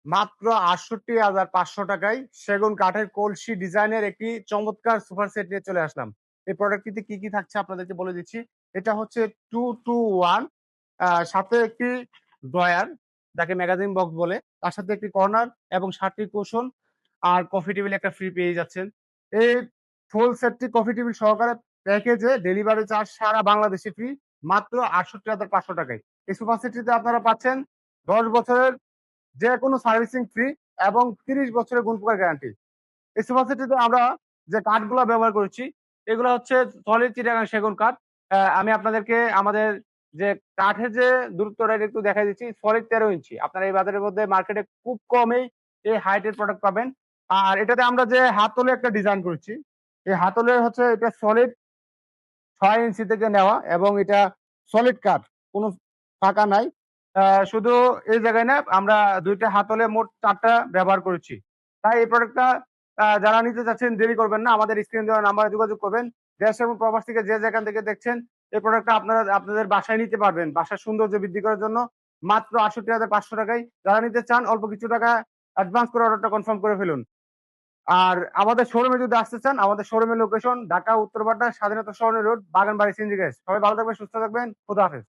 মাত্র ৬৮,৫০০ টাকায় সেগুন কাঠের কলসি ডিজাইনের একটি চমৎকার সোফা সেট নিয়ে চলে আসলাম। এই প্রোডাক্টটিতে কি থাকছে আপনাদেরকে বলে দিচ্ছি। এটা হচ্ছে 2 to 1 সাথে একটি ড্রয়ার, যাকে ম্যাগাজিন বক্স বলে। তার সাথে একটি কর্নার এবং ৭ টি কুশন আর কফি টেবিল একটা ফ্রি পেয়ে যাচ্ছেন। এই ফুল সেটটি কফি টেবিল সহকারে প্যাকেজে ডেলিভারি চার্জ সারা বাংলাদেশে ফ্রি, মাত্র ৬৮,৫০০ টাকায়। এই সোফা সেটটিতে আপনারা পাচ্ছেন ১০ বছরের যেকোনো সার্ভিসিং ফ্রি এবং ৩০ বছরের গুণপোকার গ্যারান্টি। এই সোফা সেটটিতে আমরা যে কাঠগুলা ব্যবহার করেছি, এগুলা হচ্ছে সলিড চিটাগাং সেগুন কাঠ। আমি আপনাদেরকে আমাদের যে কাঠের যে দূরত্বটা এটা একটু দেখাই দিচ্ছি। সলিড ১৩ ইঞ্চি। আপনারা এই বাজারের মধ্যে মার্কেটে খুব কমই এই হাইটের প্রোডাক্ট পাবেন। আর এটাতে আমরা যে হাতলে একটা ডিজাইন করেছি, এই হাতলে হচ্ছে এটা সলিড ৬ ইঞ্চি থেকে নেওয়া এবং এটা সলিড কাঠ। কোন ফাঁকা নাই। আ শুধু এই জায়গায় না, আমরা ২ টা হাতলে মোট ৪ টা ব্যবহার করেছি। তাই এই প্রোডাক্টটা যারা নিতে চাচ্ছেন দেরি করবেন না। আমাদের স্ক্রিনে দেওয়া নাম্বারে যোগাযোগ করবেন। দেশ এবং প্রবাস থেকে যে যেখান থেকে দেখছেন, এই প্রোডাক্টটা আপনারা আপনাদের বাসায় নিতে পারবেন। বাসার সৌন্দর্য বৃদ্ধি করার জন্য মাত্র ৬৮,৫০০ টাকায়। যারা নিতে চান অল্প কিছু টাকা অ্যাডভান্স করে অর্ডারটা কনফার্ম করে ফেলুন। আর আমাদের শোরুমে যদি আসতে চান, আমাদের শোরুমের লোকেশন ঢাকা উত্তরপাড়া স্বাধীনতা সরণি রোড, বাগানবাড়ি, সিনজি গ্যাস। সবাই ভালো থাকবেন, সুস্থ থাকবেন। খোদা হাফেজ।